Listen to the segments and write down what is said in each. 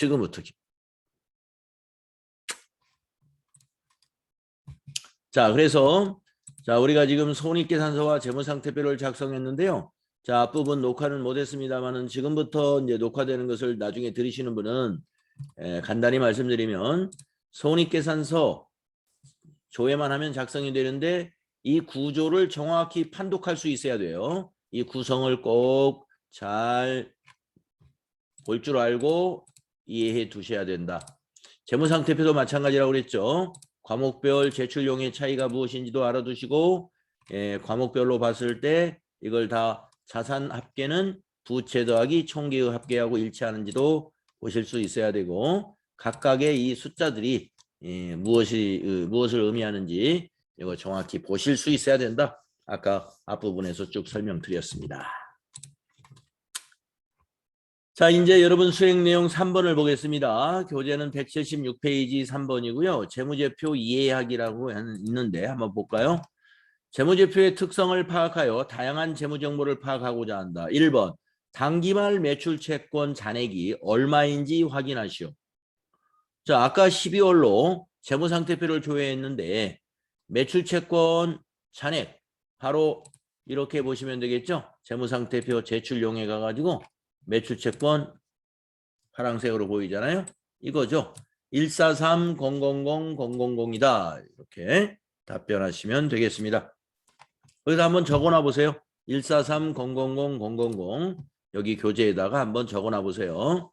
지금부터. 자, 그래서 자, 우리가 지금 손익계산서와 재무상태표를 작성했는데요. 자, 앞부분 녹화는 못했습니다만은 지금부터 이제 녹화되는 것을 나중에 들으시는 분은 간단히 말씀드리면 손익계산서 조회만 하면 작성이 되는데 이 구조를 정확히 판독할 수 있어야 돼요. 이 구성을 꼭 잘 볼 줄 알고 이해해 두셔야 된다. 재무상태표도 마찬가지라고 그랬죠. 과목별 제출용의 차이가 무엇인지도 알아두시고 과목별로 봤을 때 이걸 다 자산 합계는 부채 더하기 총계의 합계하고 일치하는지도 보실 수 있어야 되고 각각의 이 숫자들이 무엇을 의미하는지 이거 정확히 보실 수 있어야 된다. 아까 앞부분에서 쭉 설명드렸습니다. 자, 이제 여러분 수행 내용 3번을 보겠습니다. 교재는 176페이지 3번이고요. 재무제표 이해하기라고 있는데 한번 볼까요? 재무제표의 특성을 파악하여 다양한 재무정보를 파악하고자 한다. 1번, 당기말 매출채권 잔액이 얼마인지 확인하시오. 자, 아까 12월로 재무상태표를 조회했는데 매출채권 잔액 바로 이렇게 보시면 되겠죠. 재무상태표 제출용에 가가지고 매출채권 파란색으로 보이잖아요. 이거죠. 143000000이다. 이렇게 답변하시면 되겠습니다. 그래서 한번 적어놔 보세요. 143000000 여기 교재에다가 한번 적어놔 보세요.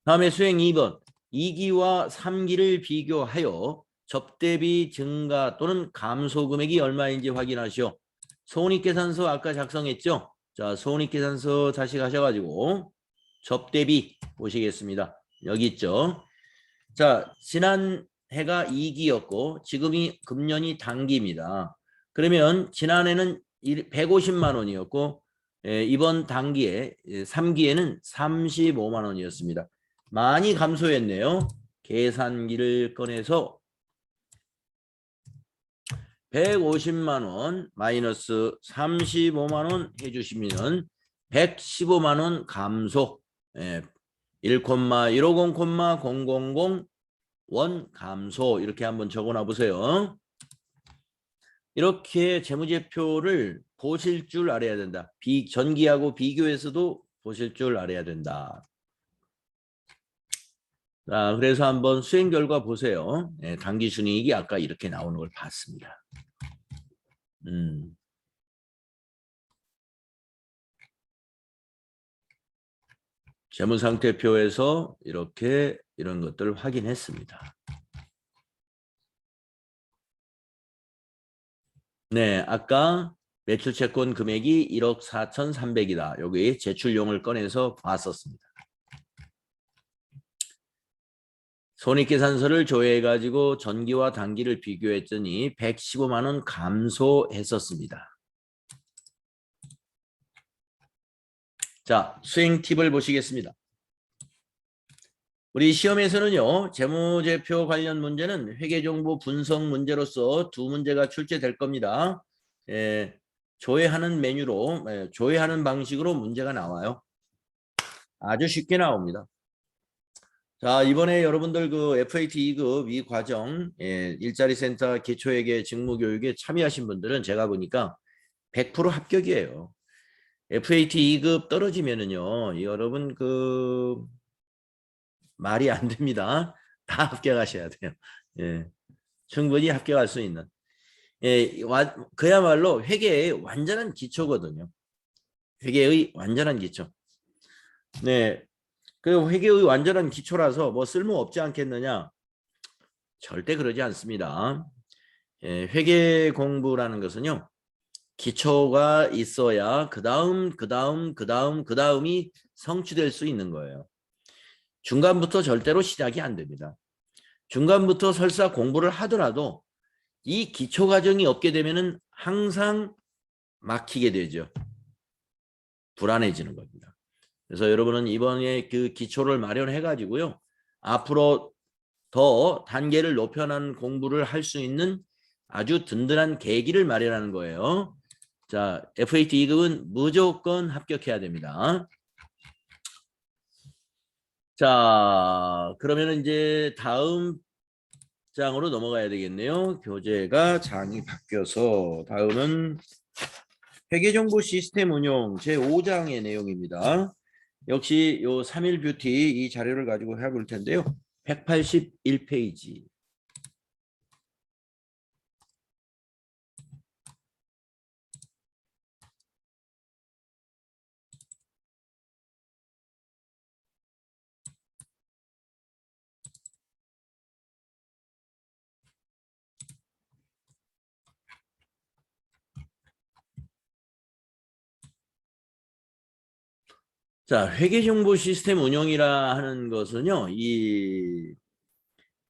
다음에 수행 2번. 2기와 3기를 비교하여 접대비 증가 또는 감소 금액이 얼마인지 확인하시오. 손익계산서 아까 작성했죠? 자, 손익계산서 다시 가셔가지고 접대비 보시겠습니다. 여기 있죠. 자, 지난 해가 2기였고 지금이 금년이 단기입니다. 그러면 지난해는 150만 원이었고 이번 단기에 3기에는 35만 원이었습니다. 많이 감소했네요. 계산기를 꺼내서 150만 원 마이너스 35만 원 해주시면 115만 원 감소 1,150,000 감소 이렇게 한번 적어놔 보세요. 이렇게 재무제표를 보실 줄 알아야 된다. 전기하고 비교해서도 보실 줄 알아야 된다. 자, 그래서 한번 수행 결과 보세요. 당기순이익이 아까 이렇게 나오는 걸 봤습니다. 재무상태표에서 이렇게 이런 것들을 확인했습니다. 네, 아까 매출채권 금액이 1억 4,300이다. 여기 제출용을 꺼내서 봤었습니다. 손익계산서를 조회해가지고 전기와 단기를 비교했더니 115만 원 감소했었습니다. 자, 수행 팁을 보시겠습니다. 우리 시험에서는요. 재무제표 관련 문제는 회계정보 분석 문제로서 두 문제가 출제될 겁니다. 조회하는 메뉴로 조회하는 방식으로 문제가 나와요. 아주 쉽게 나옵니다. 자, 이번에 여러분들 그 FAT 2급 이 과정 일자리 센터 기초회계 직무교육에 참여하신 분들은 제가 보니까 100% 합격이에요. FAT 2급 떨어지면은요, 여러분 그 말이 안 됩니다. 다 합격하셔야 돼요. 충분히 합격할 수 있는. 그야말로 회계의 완전한 기초거든요. 회계의 완전한 기초. 네. 그 회계의 완전한 기초라서 뭐 쓸모 없지 않겠느냐? 절대 그러지 않습니다. 회계 공부라는 것은요. 기초가 있어야 그다음이 성취될 수 있는 거예요. 중간부터 절대로 시작이 안 됩니다. 중간부터 설사 공부를 하더라도 이 기초 과정이 없게 되면은 항상 막히게 되죠. 불안해지는 겁니다. 그래서 여러분은 이번에 그 기초를 마련해 가지고요. 앞으로 더 단계를 높여나가는 공부를 할 수 있는 아주 든든한 계기를 마련하는 거예요. 자, FAT 2급은 무조건 합격해야 됩니다. 자, 그러면 이제 다음 장으로 넘어가야 되겠네요. 교재가 장이 바뀌어서 다음은 회계정보 시스템 운용 제5장의 내용입니다. 역시 요 3일 뷰티 이 자료를 가지고 해볼 텐데요. 181페이지. 자, 회계정보 시스템 운용이라 하는 것은요,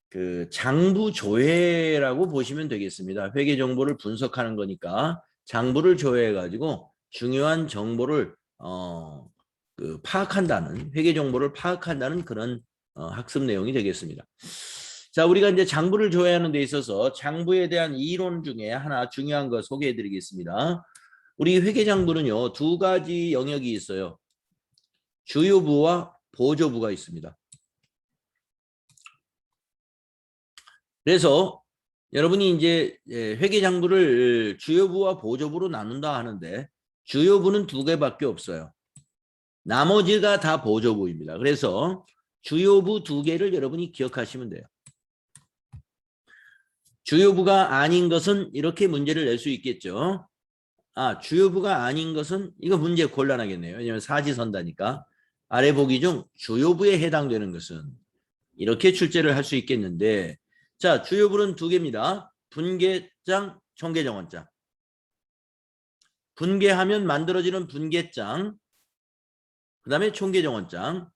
그 장부 조회라고 보시면 되겠습니다. 회계정보를 분석하는 거니까 장부를 조회해 가지고 중요한 정보를 그 파악한다는 회계정보를 파악한다는 그런 학습 내용이 되겠습니다. 자, 우리가 이제 장부를 조회하는 데 있어서 장부에 대한 이론 중에 하나 중요한 거 소개해 드리겠습니다. 우리 회계장부는요, 두 가지 영역이 있어요. 주요부와 보조부가 있습니다. 그래서 여러분이 이제 회계장부를 주요부와 보조부로 나눈다 하는데 주요부는 두 개밖에 없어요. 나머지가 다 보조부입니다. 그래서 주요부 두 개를 여러분이 기억하시면 돼요. 주요부가 아닌 것은 이렇게 문제를 낼 수 있겠죠. 아, 주요부가 아닌 것은 이거 문제 곤란하겠네요. 왜냐하면 사지선다니까. 아래 보기 중 주요부에 해당되는 것은 이렇게 출제를 할 수 있겠는데, 자, 주요부는 두 개입니다. 분계장, 총계정원장. 분계하면 만들어지는 분계장, 그 다음에 총계정원장.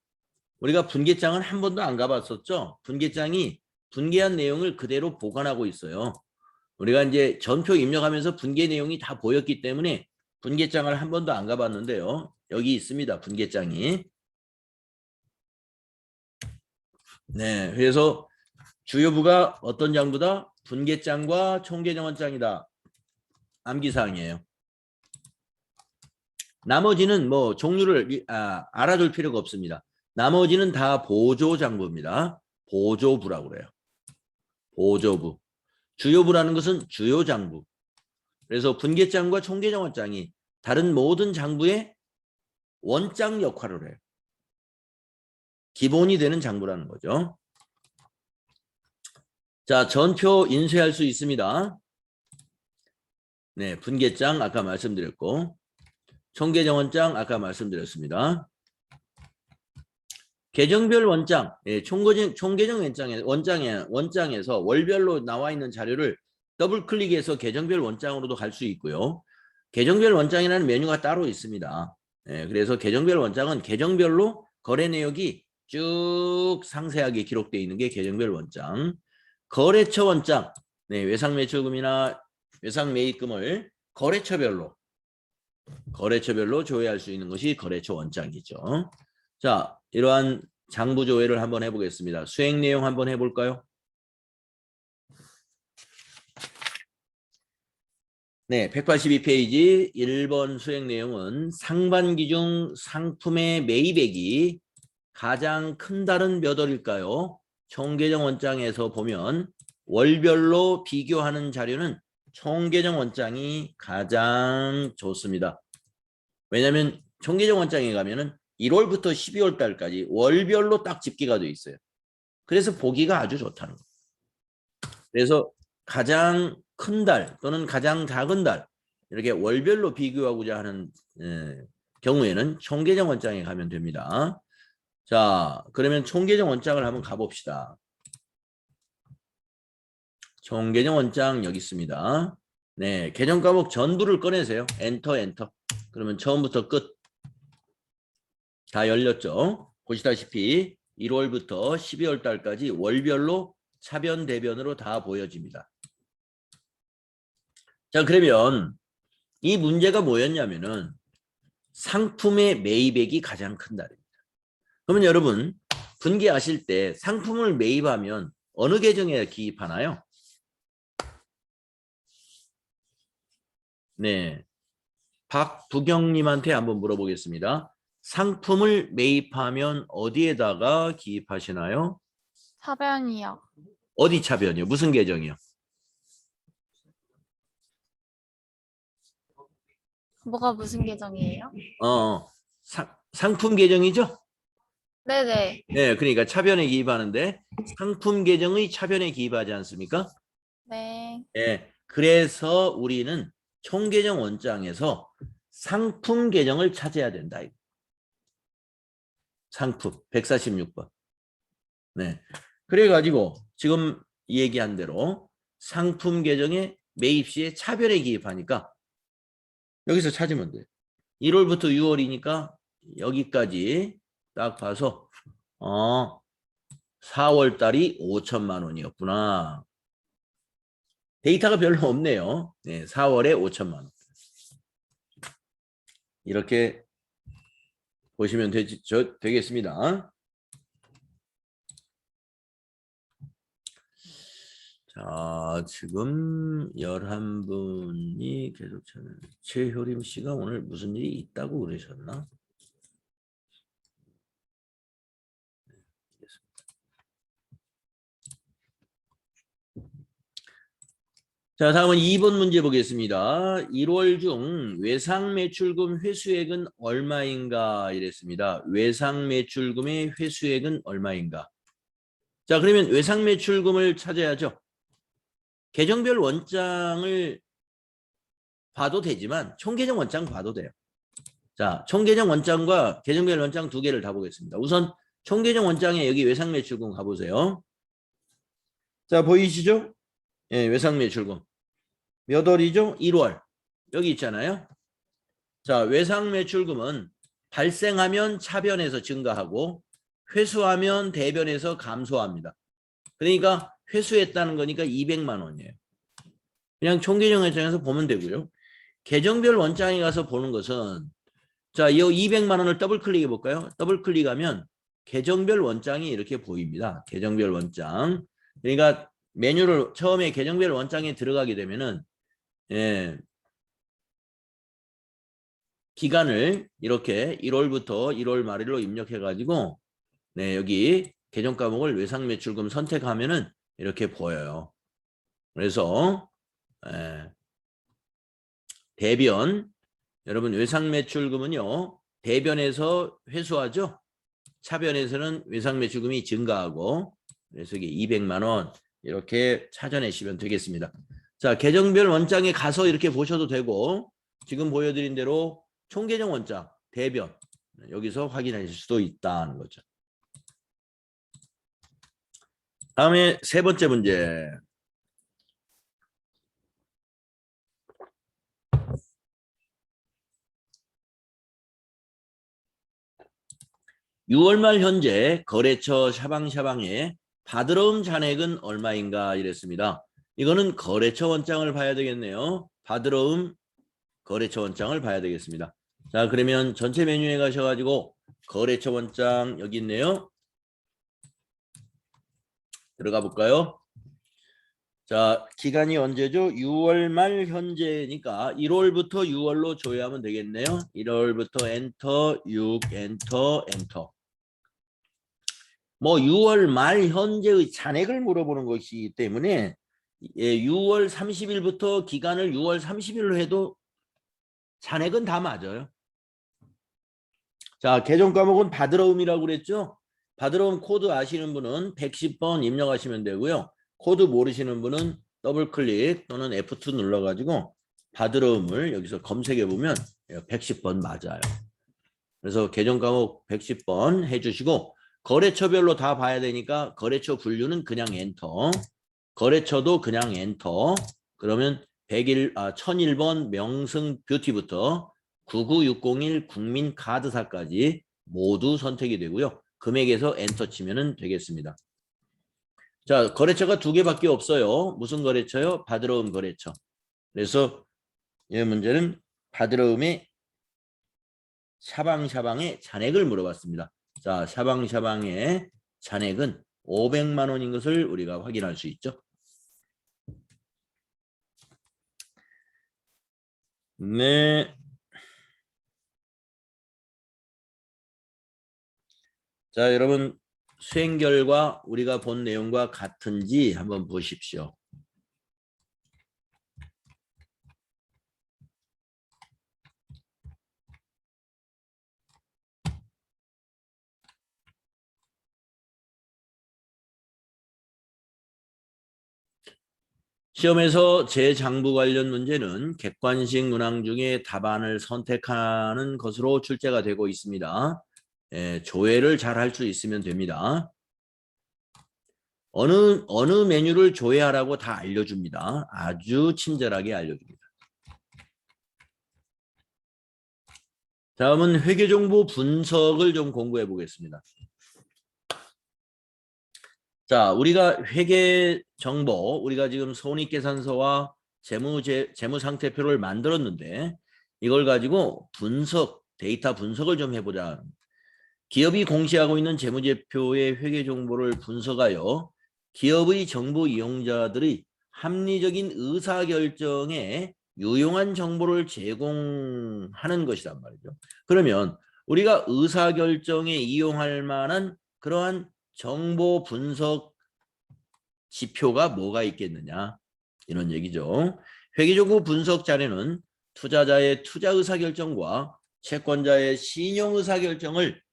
우리가 분계장은 한 번도 안 가봤었죠. 분계장이 분계한 내용을 그대로 보관하고 있어요. 우리가 이제 전표 입력하면서 분계 내용이 다 보였기 때문에 분계장을 한 번도 안 가봤는데요. 여기 있습니다. 분계장이. 네, 그래서 주요부가 어떤 장부다? 분계장과 총계정원장이다. 암기사항이에요. 나머지는 뭐 종류를 알아둘 필요가 없습니다. 나머지는 다 보조장부입니다. 보조부라고 그래요. 보조부. 주요부라는 것은 주요장부. 그래서 분계장과 총계정원장이 다른 모든 장부의 원장 역할을 해요. 기본이 되는 장부라는 거죠. 자, 전표 인쇄할 수 있습니다. 네, 분계장 아까 말씀드렸고 총계정원장 아까 말씀드렸습니다. 계정별 원장, 총계정 원장에서 월별로 나와 있는 자료를 더블 클릭해서 계정별 원장으로도 갈 수 있고요. 계정별 원장이라는 메뉴가 따로 있습니다. 그래서 계정별 원장은 계정별로 거래 내역이 쭉 상세하게 기록되어 있는 게 계정별 원장. 거래처 원장, 외상매출금이나 외상매입금을 거래처별로 조회할 수 있는 것이 거래처 원장이죠. 자, 이러한 장부 조회를 한번 해보겠습니다. 수행 내용 한번 해볼까요? 네, 182페이지 1번 수행 내용은 상반기 중 상품의 매입액이 가장 큰 달은 몇 월일까요? 총계정 원장에서 보면 월별로 비교하는 자료는 총계정 원장이 가장 좋습니다. 왜냐하면 총계정 원장에 가면은 1월부터 12월 달까지 월별로 딱 집계가 되어 있어요. 그래서 보기가 아주 좋다는 거예요. 그래서 가장 큰 달 또는 가장 작은 달 이렇게 월별로 비교하고자 하는 경우에는 총계정 원장에 가면 됩니다. 자, 그러면 총계정 원장을 한번 가봅시다. 총계정 원장 여기 있습니다. 네, 계정 과목 전부를 꺼내세요. 엔터. 그러면 처음부터 끝. 다 열렸죠. 보시다시피 1월부터 12월 달까지 월별로 차변 대변으로 다 보여집니다. 자, 그러면 이 문제가 뭐였냐면은 상품의 매입액이 가장 큰 달입니다. 그러면 여러분 분기하실 때 상품을 매입하면 어느 계정에 기입하나요? 네, 박부경님한테 한번 물어보겠습니다. 상품을 매입하면 어디에다가 기입하시나요? 차변이요. 어디 차변이요? 무슨 계정이요? 뭐가 무슨 계정이에요? 상품 계정이죠? 네네. 네, 그러니까 차변에 기입하는데 상품 계정의 차변에 기입하지 않습니까? 네. 네, 그래서 우리는 총 계정 원장에서 상품 계정을 찾아야 된다. 상품 146번. 네. 그래가지고 지금 얘기한 대로 상품 계정에 매입 시에 차변에 기입하니까 여기서 찾으면 돼요. 1월부터 6월이니까 여기까지 딱 봐서 4월 달이 5천만 원이었구나. 데이터가 별로 없네요. 네, 4월에 5천만 원. 이렇게 보시면 되겠습니다. 자, 지금 11분이 계속 참여. 최효림 씨가 오늘 무슨 일이 있다고 그러셨나? 자, 다음은 2번 문제 보겠습니다. 1월 중 외상 매출금 회수액은 얼마인가 이랬습니다. 외상 매출금의 회수액은 얼마인가? 자, 그러면 외상 매출금을 찾아야죠. 계정별 원장을 봐도 되지만 총계정 원장 봐도 돼요. 자, 총계정 원장과 계정별 원장 두 개를 다 보겠습니다. 우선 총계정 원장에 여기 외상 매출금 가보세요. 자, 보이시죠? 예, 외상 매출금. 몇 월이죠? 1월. 여기 있잖아요. 자, 외상 매출금은 발생하면 차변에서 증가하고 회수하면 대변에서 감소합니다. 그러니까 회수했다는 거니까 200만 원이에요. 그냥 총계정 원장에서 보면 되고요. 계정별 원장에 가서 보는 것은 자, 이 200만 원을 더블 클릭해 볼까요? 더블 클릭하면 계정별 원장이 이렇게 보입니다. 계정별 원장. 그러니까 메뉴를 처음에 계정별 원장에 들어가게 되면은 예, 기간을 이렇게 1월부터 1월 말일로 입력해 가지고 네, 여기 계정 과목을 외상 매출금 선택하면은 이렇게 보여요. 그래서 예, 대변 여러분 외상 매출금은요. 대변에서 회수하죠. 차변에서는 외상 매출금이 증가하고 그래서 이게 200만 원 이렇게 찾아내시면 되겠습니다. 자, 계정별 원장에 가서 이렇게 보셔도 되고 지금 보여드린 대로 총계정 원장 대변 여기서 확인하실 수도 있다는 거죠. 다음에 세 번째 문제. (6월) 말 현재 거래처 샤방샤방의 받으러온 잔액은 얼마인가 이랬습니다. 이거는 거래처 원장을 봐야 되겠네요. 받으러온 거래처 원장을 봐야 되겠습니다. 자, 그러면 전체 메뉴에 가셔가지고 거래처 원장 여기 있네요. 들어가 볼까요? 자, 기간이 언제죠? 6월 말 현재니까 1월부터 6월로 조회하면 되겠네요. 1월부터 엔터, 6 엔터, 엔터. 뭐 6월 말 현재의 잔액을 물어보는 것이기 때문에 6월 30일부터 기간을 6월 30일로 해도 잔액은 다 맞아요. 자, 계정 과목은 받으러움이라고 그랬죠? 받으러움 코드 아시는 분은 110번 입력하시면 되고요. 코드 모르시는 분은 더블 클릭 또는 F2 눌러가지고 받으러움을 여기서 검색해 보면 110번 맞아요. 그래서 계정 과목 110번 해주시고 거래처별로 다 봐야 되니까 거래처 분류는 그냥 엔터. 거래처도 그냥 엔터. 그러면 1001번 명승 뷰티부터 99601 국민카드사까지 모두 선택이 되고요. 금액에서 엔터 치면 되겠습니다. 자, 거래처가 두 개밖에 없어요. 무슨 거래처요? 받으러움 거래처. 그래서 이 문제는 받으러움의 샤방샤방의 잔액을 물어봤습니다. 자, 샤방샤방의 잔액은 500만 원인 것을 우리가 확인할 수 있죠. 네. 자, 여러분 수행 결과 우리가 본 내용과 같은지 한번 보십시오. 시험에서 재장부 관련 문제는 객관식 문항 중에 답안을 선택하는 것으로 출제가 되고 있습니다. 조회를 잘 할 수 있으면 됩니다. 어느 메뉴를 조회하라고 다 알려줍니다. 아주 친절하게 알려줍니다. 다음은 회계정보 분석을 좀 공부해 보겠습니다. 자, 우리가 회계 정보, 우리가 지금 손익계산서와 재무상태표를 만들었는데 이걸 가지고 데이터 분석을 좀 해보자. 기업이 공시하고 있는 재무제표의 회계 정보를 분석하여 기업의 정보 이용자들의 합리적인 의사결정에 유용한 정보를 제공하는 것이란 말이죠. 그러면 우리가 의사결정에 이용할 만한 그러한 정보 분석 지표가 뭐가 있겠느냐 이런 얘기죠. 회계정보 분석 자료는 투자자의 투자 의사결정과 채권자의 신용 의사결정을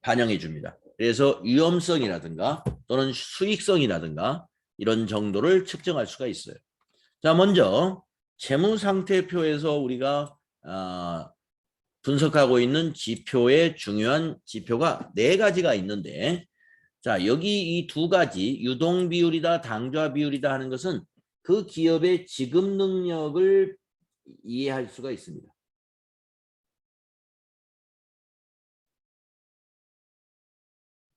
반영해 줍니다. 그래서 위험성이라든가 또는 수익성이라든가 이런 정도를 측정할 수가 있어요. 자, 먼저 재무상태표에서 우리가 분석하고 있는 지표의 중요한 지표가 4가지가 있는데, 자, 여기 이 2가지 유동비율이다 당좌 비율이다 하는 것은 그 기업의 지급 능력을 이해할 수가 있습니다.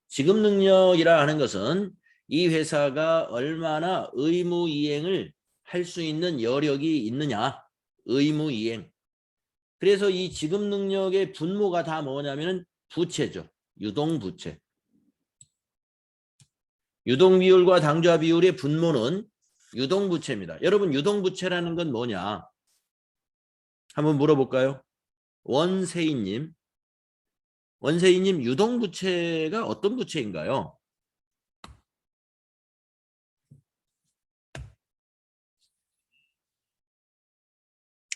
지급 능력이라 하는 것은 이 회사가 얼마나 의무 이행을 할 수 있는 여력이 있느냐, 의무 이행. 그래서 이 지급 능력의 분모가 다 뭐냐면 부채죠. 유동부채. 유동비율과 당좌 비율의 분모는 유동부채입니다. 여러분 유동부채라는 건 뭐냐? 한번 물어볼까요? 원세희님 유동부채가 어떤 부채인가요?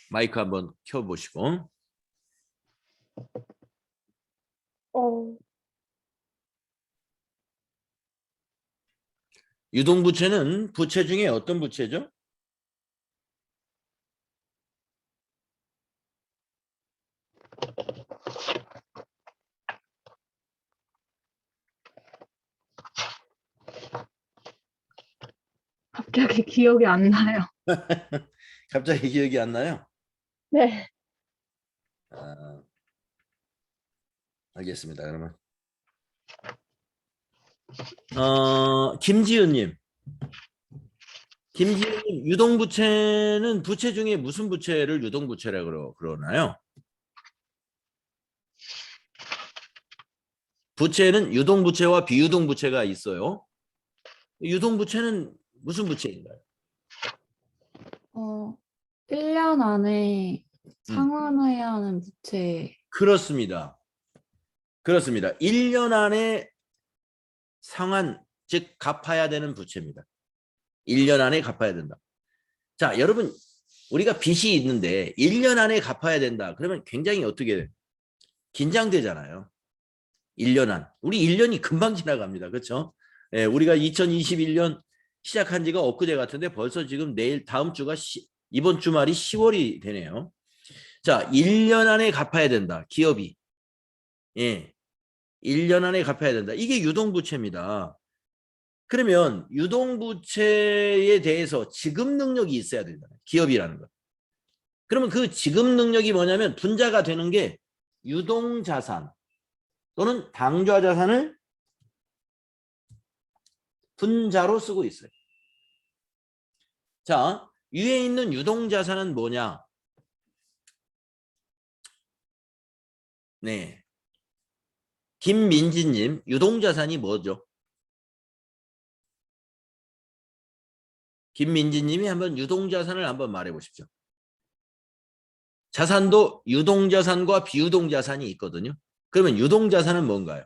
마이크 한번 켜보시고. 유동부채는 부채 중에 어떤 부채죠? 갑자기 기억이 안 나요. 갑자기 기억이 안 나요? 네. 알겠습니다. 그러면 김지은님 유동부채는 부채 중에 무슨 부채를 유동부채라고 그러나요? 부채는 유동부채와 비유동부채가 있어요. 유동부채는 무슨 부채인가요? 1년 안에 상환해야 하는 부채. 그렇습니다. 1년 안에 상환, 즉 갚아야 되는 부채입니다. 1년 안에 갚아야 된다. 자, 여러분 우리가 빚이 있는데 1년 안에 갚아야 된다. 그러면 굉장히 어떻게 긴장되잖아요. 1년 안. 우리 1년이 금방 지나갑니다. 그렇죠? 예, 우리가 2021년 시작한 지가 엊그제 같은데 벌써 지금 다음 주가 이번 주말이 10월이 되네요. 자, 1년 안에 갚아야 된다. 기업이. 예. 1년 안에 갚아야 된다. 이게 유동부채입니다. 그러면 유동부채에 대해서 지급 능력이 있어야 된다. 기업이라는 것. 그러면 그 지급 능력이 뭐냐면 분자가 되는 게 유동자산 또는 당좌자산을 분자로 쓰고 있어요. 자, 위에 있는 유동자산은 뭐냐? 네. 김민지님, 유동자산이 뭐죠? 김민지님이 한번 유동자산을 한번 말해 보십시오. 자산도 유동자산과 비유동자산이 있거든요. 그러면 유동자산은 뭔가요?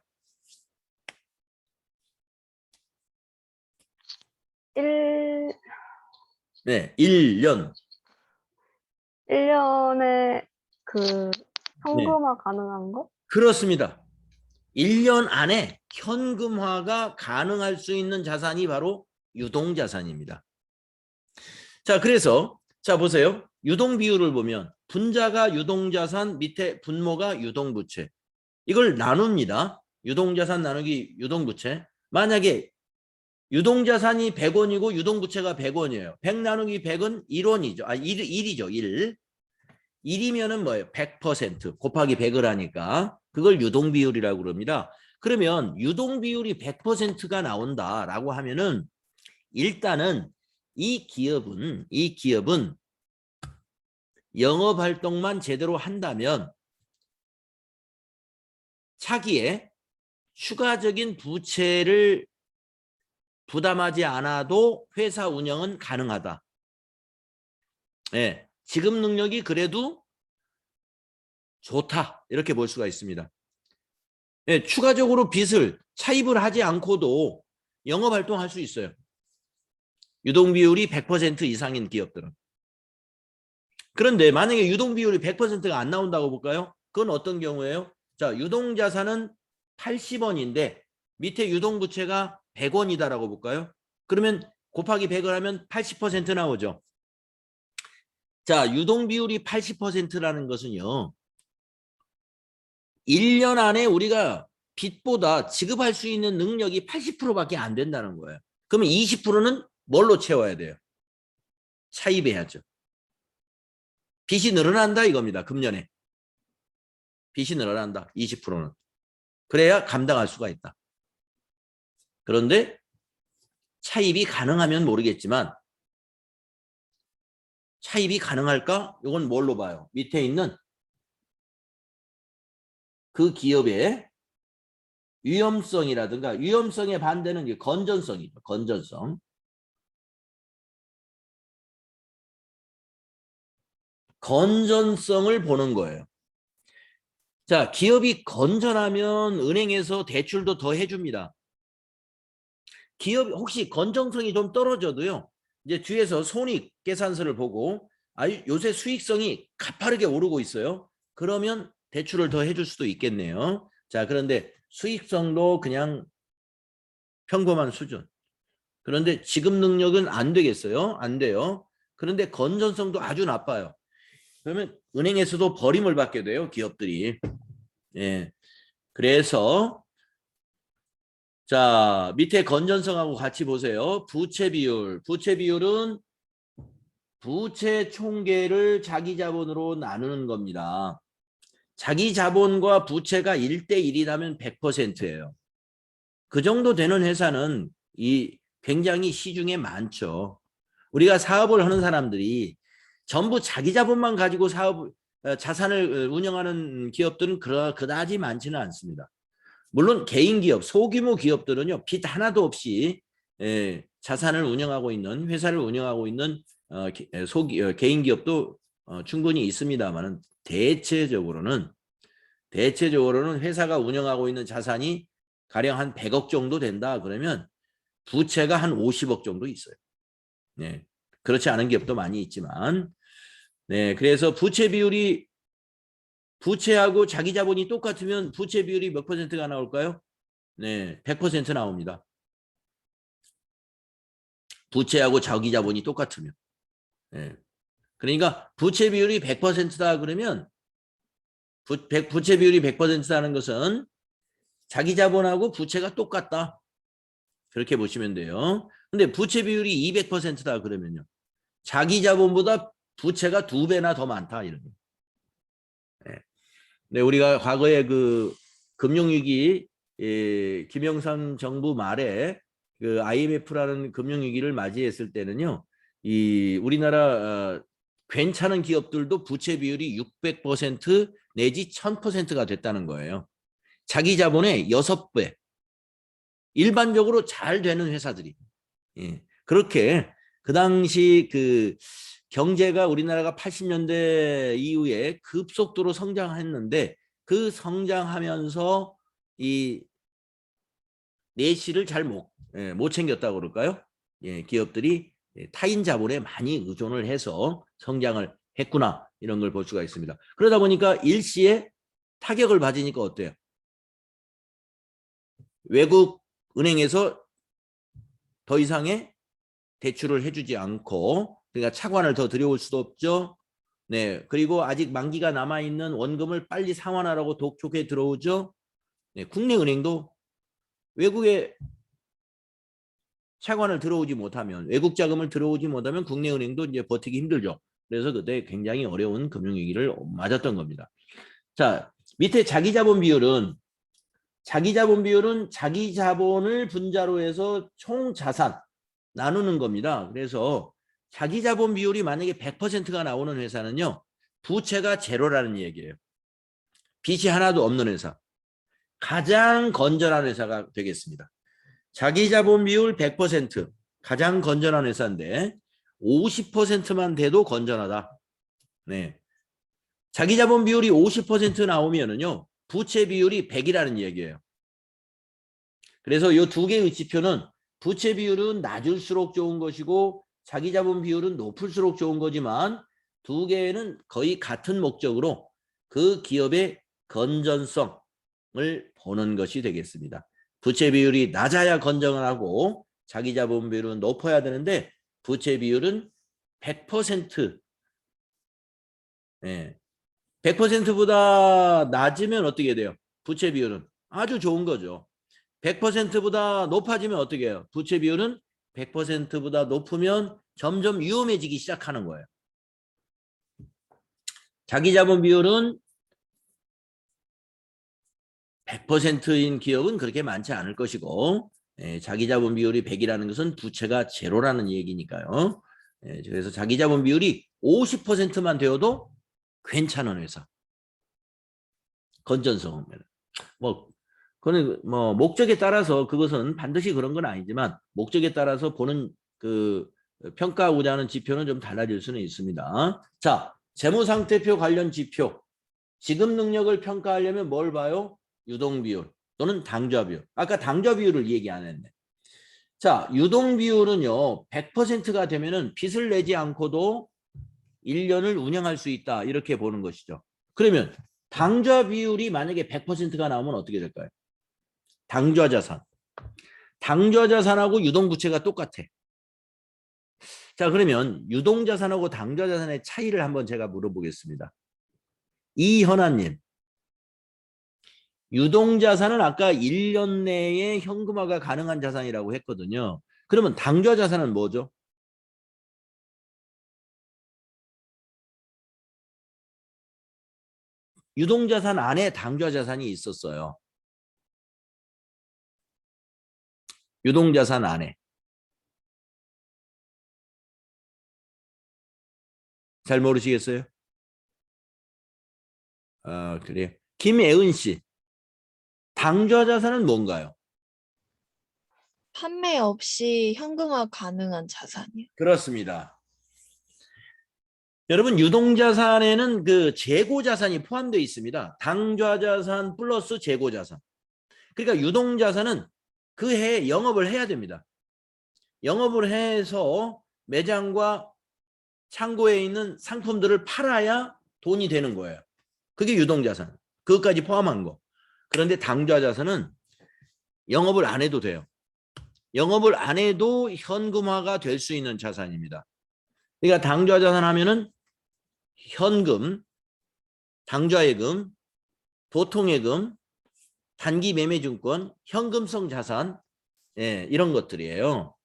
네, 1년. 1년에 그 네. 현금화 가능한 거? 그렇습니다. 1년 안에 현금화가 가능할 수 있는 자산이 바로 유동자산입니다. 자, 그래서 자 보세요. 유동 비율을 보면 분자가 유동자산, 밑에 분모가 유동부채. 이걸 나눕니다. 유동자산 나누기 유동부채. 만약에 유동자산이 100원이고 유동부채가 100원이에요. 100 나누기 100은 1원이죠. 1이죠. 1. 1이면은 뭐예요? 100% 곱하기 100을 하니까 그걸 유동비율이라고 그럽니다. 그러면 유동비율이 100%가 나온다라고 하면은 일단은 이 기업은 영업활동만 제대로 한다면 차기에 추가적인 부채를 부담하지 않아도 회사 운영은 가능하다. 네, 지급 능력이 그래도 좋다. 이렇게 볼 수가 있습니다. 네, 추가적으로 빚을 차입을 하지 않고도 영업활동할 수 있어요. 유동비율이 100% 이상인 기업들은. 그런데 만약에 유동비율이 100%가 안 나온다고 볼까요? 그건 어떤 경우예요? 자, 유동자산은 80원인데 밑에 유동부채가 100원이다라고 볼까요? 그러면 곱하기 100을 하면 80% 나오죠. 자, 유동비율이 80%라는 것은요. 1년 안에 우리가 빚보다 지급할 수 있는 능력이 80%밖에 안 된다는 거예요. 그러면 20%는 뭘로 채워야 돼요? 차입해야죠. 빚이 늘어난다 이겁니다. 금년에. 빚이 늘어난다. 20%는. 그래야 감당할 수가 있다. 그런데 차입이 가능하면 모르겠지만 차입이 가능할까? 이건 뭘로 봐요? 밑에 있는 그 기업의 위험성이라든가 위험성의 반대는 이제 건전성이죠. 건전성. 건전성을 보는 거예요. 자, 기업이 건전하면 은행에서 대출도 더 해줍니다. 기업 혹시 건전성이 좀 떨어져도요. 이제 뒤에서 손익계산서를 보고 요새 수익성이 가파르게 오르고 있어요. 그러면 대출을 더 해줄 수도 있겠네요. 자, 그런데 수익성도 그냥 평범한 수준. 그런데 지급 능력은 안 되겠어요. 안 돼요. 그런데 건전성도 아주 나빠요. 그러면 은행에서도 버림을 받게 돼요. 기업들이. 예. 그래서 자, 밑에 건전성하고 같이 보세요. 부채 비율. 부채 비율은 부채 총계를 자기 자본으로 나누는 겁니다. 자기 자본과 부채가 1대1이라면 100%예요. 그 정도 되는 회사는 굉장히 시중에 많죠. 우리가 사업을 하는 사람들이 전부 자기 자본만 가지고 자산을 운영하는 기업들은 그다지 많지는 않습니다. 물론 개인 기업, 소규모 기업들은요, 빚 하나도 없이 자산을 운영하고 있는, 회사를 운영하고 있는 개인 기업도 충분히 있습니다만 대체적으로는 회사가 운영하고 있는 자산이 가령 한 100억 정도 된다 그러면 부채가 한 50억 정도 있어요. 네, 그렇지 않은 기업도 많이 있지만, 네, 그래서 부채하고 자기 자본이 똑같으면 부채 비율이 몇 %가 나올까요? 네, 100% 나옵니다. 부채하고 자기 자본이 똑같으면. 네. 그러니까 부채 비율이 100%다 그러면 부채 비율이 100%라는 것은 자기 자본하고 부채가 똑같다. 그렇게 보시면 돼요. 근데 부채 비율이 200%다 그러면요. 자기 자본보다 부채가 2배나 더 많다. 이런. 네. 네, 우리가 과거에 그 금융위기, 김영삼 정부 말에 그 IMF라는 금융위기를 맞이했을 때는요, 우리나라 괜찮은 기업들도 부채 비율이 600% 내지 1000%가 됐다는 거예요. 자기 자본의 6배. 일반적으로 잘 되는 회사들이. 예, 그렇게 그 당시 그 경제가 우리나라가 80년대 이후에 급속도로 성장했는데 그 성장하면서 이 내실을 잘 못 챙겼다고 그럴까요? 기업들이 타인 자본에 많이 의존을 해서 성장을 했구나 이런 걸 볼 수가 있습니다. 그러다 보니까 일시에 타격을 받으니까 어때요? 외국 은행에서 더 이상의 대출을 해주지 않고 그러니까 차관을 더 들여올 수도 없죠. 네, 그리고 아직 만기가 남아있는 원금을 빨리 상환하라고 독촉에 들어오죠. 네, 국내 은행도 외국에 차관을 들어오지 못하면 외국 자금을 들어오지 못하면 국내 은행도 이제 버티기 힘들죠. 그래서 그때 굉장히 어려운 금융위기를 맞았던 겁니다. 자, 밑에 자기자본 비율은 자기 자본을 분자로 해서 총 자산 나누는 겁니다. 그래서 자기 자본 비율이 만약에 100%가 나오는 회사는요. 부채가 제로라는 얘기예요. 빚이 하나도 없는 회사. 가장 건전한 회사가 되겠습니다. 자기 자본 비율 100% 가장 건전한 회사인데 50%만 돼도 건전하다. 네. 자기 자본 비율이 50% 나오면은요. 부채 비율이 100이라는 얘기예요. 그래서 이 두 개의 지표는 부채 비율은 낮을수록 좋은 것이고 자기 자본 비율은 높을수록 좋은 거지만 두 개는 거의 같은 목적으로 그 기업의 건전성을 보는 것이 되겠습니다. 부채 비율이 낮아야 건전하고 자기 자본 비율은 높아야 되는데 부채 비율은 100%, 100%보다 낮으면 어떻게 돼요? 부채 비율은 아주 좋은 거죠. 100%보다 높아지면 어떻게 해요? 부채 비율은 100%보다 높으면 점점 위험해지기 시작하는 거예요. 자기 자본 비율은 100%인 기업은 그렇게 많지 않을 것이고 자기 자본 비율이 100이라는 것은 부채가 제로라는 얘기니까요. 그래서 자기 자본 비율이 50%만 되어도 괜찮은 회사. 건전성. 그거는 목적에 따라서 그것은 반드시 그런 건 아니지만 목적에 따라서 보는 그 평가하고자 하는 지표는 좀 달라질 수는 있습니다. 자, 재무상태표 관련 지표. 지급 능력을 평가하려면 뭘 봐요? 유동비율 또는 당좌비율. 아까 당좌비율을 얘기 안 했네. 자, 유동비율은요. 100%가 되면은 빚을 내지 않고도 1년을 운영할 수 있다. 이렇게 보는 것이죠. 그러면 당좌비율이 만약에 100%가 나오면 어떻게 될까요? 당좌자산. 당좌자산하고 유동부채가 똑같아. 자, 그러면 유동자산하고 당좌자산의 차이를 한번 제가 물어보겠습니다. 이현아님. 유동자산은 아까 1년 내에 현금화가 가능한 자산이라고 했거든요. 그러면 당좌자산은 뭐죠? 유동자산 안에 당좌자산이 있었어요. 유동자산 안에. 잘 모르시겠어요? 아, 그래요. 김애은 씨. 당좌자산은 뭔가요? 판매 없이 현금화 가능한 자산이요. 그렇습니다. 여러분 유동자산에는 그 재고자산이 포함되어 있습니다. 당좌자산 플러스 재고자산. 그러니까 유동자산은 그 해에 영업을 해야 됩니다. 영업을 해서 매장과 창고에 있는 상품들을 팔아야 돈이 되는 거예요. 그게 유동자산. 그것까지 포함한 거. 그런데 당좌자산은 영업을 안 해도 돼요. 영업을 안 해도 현금화가 될 수 있는 자산입니다. 그러니까 당좌자산 하면은 현금, 당좌예금, 보통예금, 단기 매매증권, 현금성 자산 이런 것들이에요.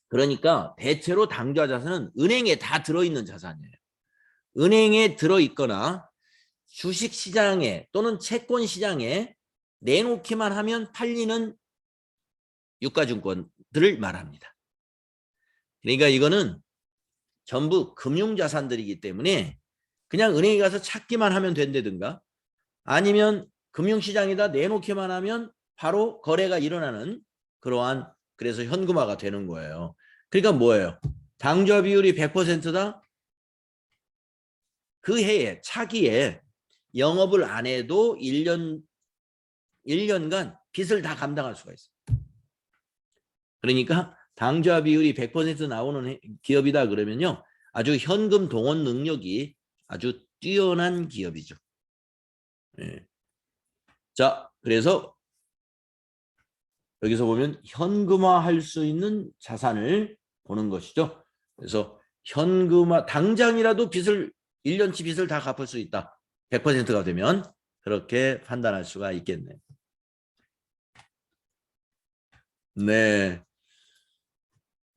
그러니까 대체로 당좌자산은 은행에 다 들어있는 자산이에요. 은행에 들어있거나 주식시장에 또는 채권시장에 내놓기만 하면 팔리는 유가증권들을 말합니다. 그러니까 이거는 전부 금융자산들이기 때문에 그냥 은행에 가서 찾기만 하면 된다든가 아니면 금융시장에다 내놓기만 하면 바로 거래가 일어나는 그러한 그래서 현금화가 되는 거예요. 그러니까 뭐예요? 당좌 비율이 100%다? 그 해에 차기에 영업을 안 해도 1년간 빚을 다 감당할 수가 있어요. 그러니까 당좌 비율이 100% 나오는 기업이다 그러면요. 아주 현금 동원 능력이 아주 뛰어난 기업이죠. 예. 자, 그래서 여기서 보면 현금화할 수 있는 자산을 보는 것이죠. 그래서 현금화, 당장이라도 빚을 1년치 빚을 다 갚을 수 있다. 100%가 되면 그렇게 판단할 수가 있겠네요. 네.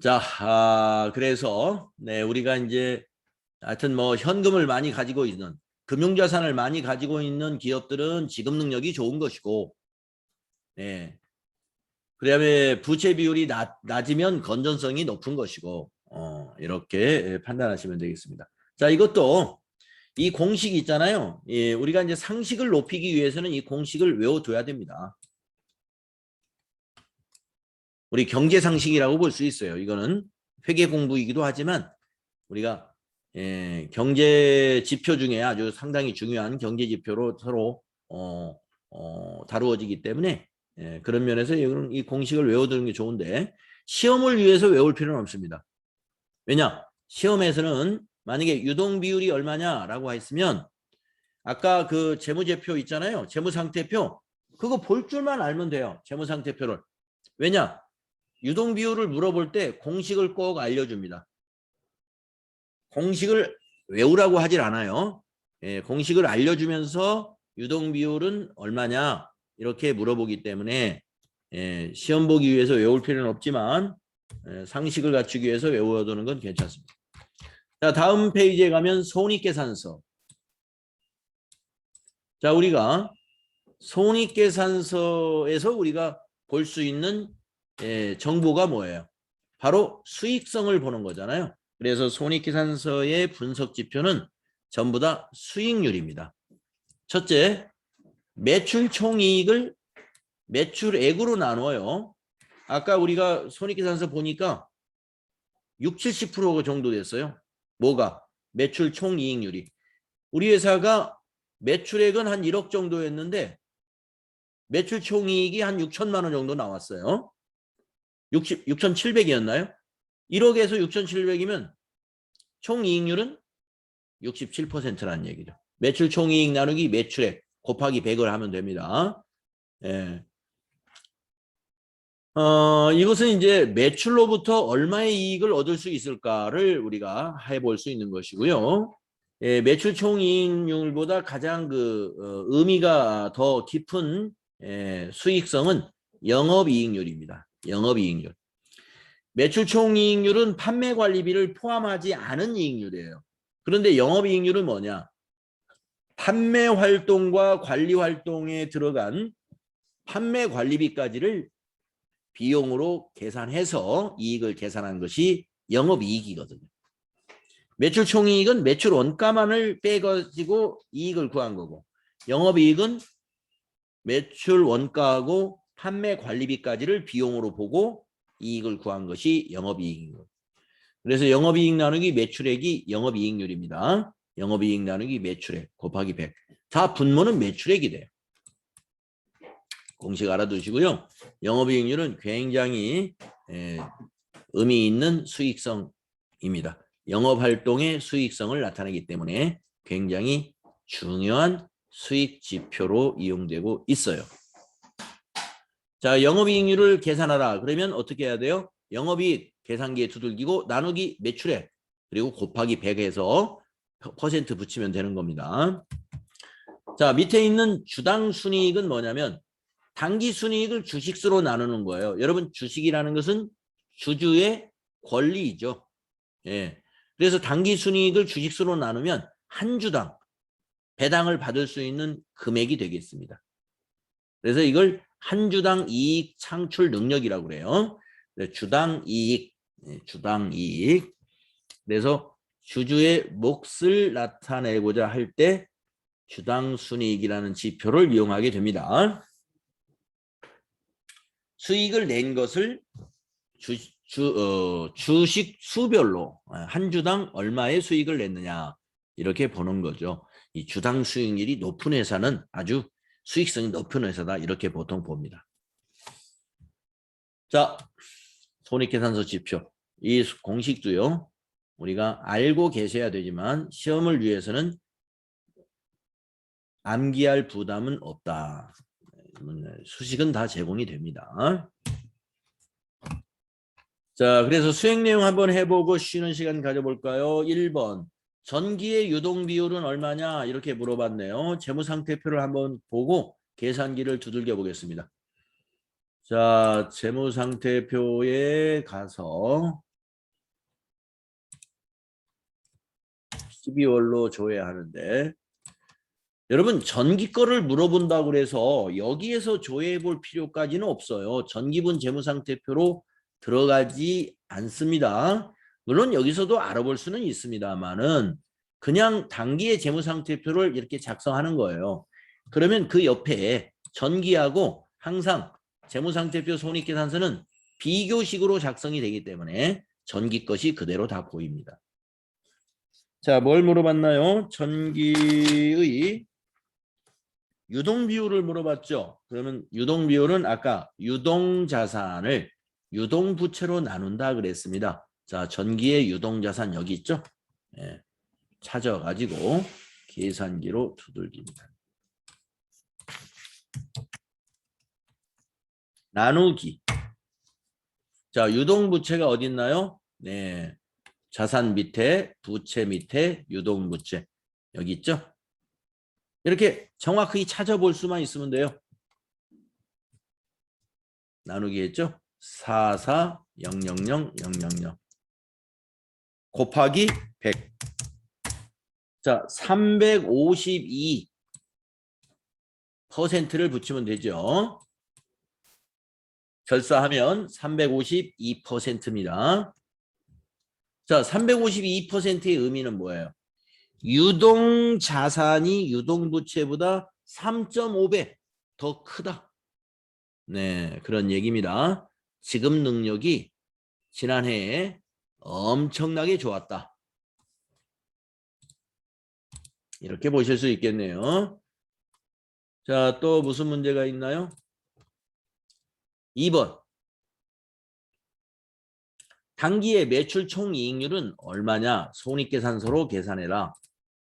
자, 그래서 네, 우리가 이제 하여튼 뭐 현금을 많이 가지고 있는 금융자산을 많이 가지고 있는 기업들은 지급 능력이 좋은 것이고, 네. 그다음에 부채 비율이 낮으면 건전성이 높은 것이고, 이렇게 판단하시면 되겠습니다. 자, 이것도 이 공식이 있잖아요. 예, 우리가 이제 상식을 높이기 위해서는 이 공식을 외워둬야 됩니다. 우리 경제 상식이라고 볼 수 있어요. 이거는 회계 공부이기도 하지만 우리가 경제 지표 중에 아주 상당히 중요한 경제 지표로 서로 다루어지기 때문에 그런 면에서 이 공식을 외워두는 게 좋은데 시험을 위해서 외울 필요는 없습니다. 왜냐? 시험에서는 만약에 유동 비율이 얼마냐라고 했으면 아까 그 재무제표 있잖아요. 재무상태표 그거 볼 줄만 알면 돼요. 재무상태표를. 왜냐? 유동 비율을 물어볼 때 공식을 꼭 알려줍니다. 공식을 외우라고 하질 않아요. 공식을 알려주면서 유동 비율은 얼마냐 이렇게 물어보기 때문에 시험 보기 위해서 외울 필요는 없지만 상식을 갖추기 위해서 외워두는 건 괜찮습니다. 자, 다음 페이지에 가면 손익계산서. 자, 우리가 손익계산서에서 우리가 볼 수 있는 정보가 뭐예요? 바로 수익성을 보는 거잖아요. 그래서 손익계산서의 분석 지표는 전부 다 수익률입니다. 첫째, 매출 총이익을 매출액으로 나눠요. 아까 우리가 손익계산서 보니까 60, 70% 정도 됐어요. 뭐가? 매출 총이익률이. 우리 회사가 매출액은 한 1억 정도였는데 매출 총이익이 한 6천만 원 정도 나왔어요. 6,700이었나요? 1억에서 6,700이면 총이익률은 67%라는 얘기죠. 매출 총이익 나누기 매출액 곱하기 100을 하면 됩니다. 예. 이것은 이제 매출로부터 얼마의 이익을 얻을 수 있을까를 우리가 해볼 수 있는 것이고요. 매출 총이익률보다 가장 의미가 더 깊은 수익성은 영업이익률입니다. 영업이익률. 매출 총이익률은 판매 관리비를 포함하지 않은 이익률이에요. 그런데 영업이익률은 뭐냐? 판매 활동과 관리 활동에 들어간 판매 관리비까지를 비용으로 계산해서 이익을 계산한 것이 영업이익이거든요. 매출 총이익은 매출 원가만을 빼가지고 이익을 구한 거고, 영업이익은 매출 원가하고 판매 관리비까지를 비용으로 보고 이익을 구한 것이 영업이익입니다. 그래서 영업이익 나누기 매출액이 영업이익률입니다. 영업이익 나누기 매출액 곱하기 100. 다 분모는 매출액이 돼요. 공식 알아두시고요. 영업이익률은 굉장히 의미 있는 수익성입니다. 영업활동의 수익성을 나타내기 때문에 굉장히 중요한 수익 지표로 이용되고 있어요. 자, 영업이익률을 계산하라. 그러면 어떻게 해야 돼요? 영업이익 계산기에 두들기고 나누기 매출액 그리고 곱하기 100해서 퍼센트 붙이면 되는 겁니다. 자, 밑에 있는 주당 순이익은 뭐냐면 당기 순이익을 주식수로 나누는 거예요. 여러분 주식이라는 것은 주주의 권리이죠. 예. 그래서 당기 순이익을 주식수로 나누면 한 주당 배당을 받을 수 있는 금액이 되겠습니다. 그래서 이걸 한 주당 이익 창출 능력이라고 그래요. 주당 이익, 주당 이익. 그래서 주주의 몫을 나타내고자 할 때 주당 순이익이라는 지표를 이용하게 됩니다. 수익을 낸 것을 주식 수별로 한 주당 얼마의 수익을 냈느냐 이렇게 보는 거죠. 이 주당 수익률이 높은 회사는 아주 수익성이 높은 회사다 이렇게 보통 봅니다. 자, 손익계산서 지표. 이 공식도요. 우리가 알고 계셔야 되지만 시험을 위해서는 암기할 부담은 없다. 수식은 다 제공이 됩니다. 자, 그래서 수행 내용 한번 해보고 쉬는 시간 가져볼까요? 1번. 전기의 유동 비율은 얼마냐? 이렇게 물어봤네요. 재무상태표를 한번 보고 계산기를 두들겨 보겠습니다. 자, 재무상태표에 가서 12월로 줘야 하는데 여러분 전기 거를 물어본다고 그래서 여기에서 조회해 볼 필요까지는 없어요. 전기분 재무상태표로 들어가지 않습니다. 물론 여기서도 알아볼 수는 있습니다만은 그냥 단기의 재무상태표를 이렇게 작성하는 거예요. 그러면 그 옆에 전기하고 항상 재무상태표 손익계산서는 비교식으로 작성이 되기 때문에 전기 것이 그대로 다 보입니다. 자, 뭘 물어봤나요? 전기의 유동 비율을 물어봤죠. 그러면 유동 비율은 아까 유동 자산을 유동 부채로 나눈다 그랬습니다. 자, 전기의 유동 자산 여기 있죠? 예, 찾아가지고 계산기로 두들깁니다. 나누기. 자, 유동 부채가 어디 있나요? 네, 자산 밑에 부채 밑에 유동 부채 여기 있죠? 이렇게 정확하게 찾아볼 수만 있으면 돼요. 나누기 했죠? 4400000 곱하기 100. 자, 352%를 붙이면 되죠. 결사하면 352%입니다. 자, 352%의 의미는 뭐예요? 유동 자산이 유동 부채보다 3.5배 더 크다. 네, 그런 얘기입니다. 지급 능력이 지난해에 엄청나게 좋았다. 이렇게 보실 수 있겠네요. 자, 또 무슨 문제가 있나요? 2번. 단기의 매출 총이익률은 얼마냐? 손익계산서로 계산해라.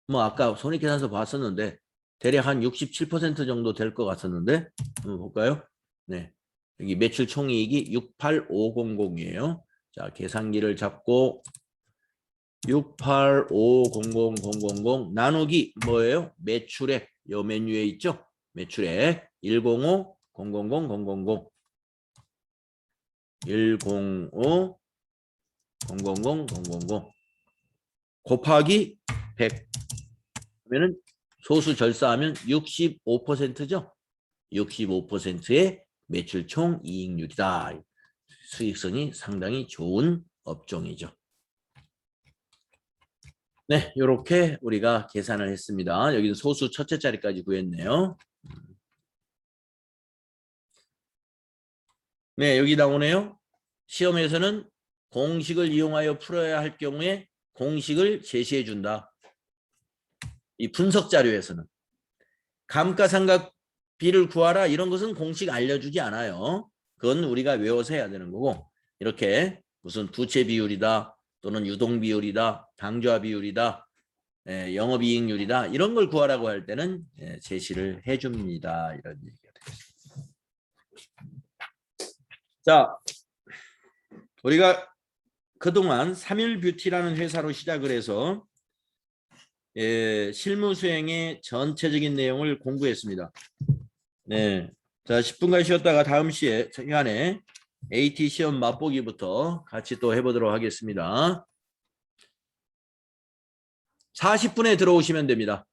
뭐 아까 손익계산서 봤었는데 대략 한 67% 정도 될 것 같았는데 한번 볼까요? 네, 여기 매출 총이익이 685000이에요. 자, 계산기를 잡고 68500000 나누기 뭐예요? 매출액. 요 메뉴에 있죠? 매출액 105 000 000 105 000 000 곱하기 100 그러면은 소수 절사하면 65%죠. 65%의 매출 총 이익률이다. 수익성이 상당히 좋은 업종이죠. 네, 이렇게 우리가 계산을 했습니다. 여기는 소수 첫째 자리까지 구했네요. 네, 여기 나오네요. 시험에서는 공식을 이용하여 풀어야 할 경우에 공식을 제시해 준다. 이 분석 자료에서는 감가상각비를 구하라 이런 것은 공식 알려주지 않아요. 그건 우리가 외워서 해야 되는 거고 이렇게 무슨 부채 비율이다 또는 유동 비율이다 당좌 비율이다 영업이익률이다 이런 걸 구하라고 할 때는 제시를 해줍니다. 이런 얘기가 되겠습니다. 자, 우리가 그동안 3일뷰티라는 회사로 시작을 해서 실무 수행의 전체적인 내용을 공부했습니다. 네, 자 10분간 쉬었다가 다음 시간에 AT 시험 맛보기부터 같이 또 해보도록 하겠습니다. 40분에 들어오시면 됩니다.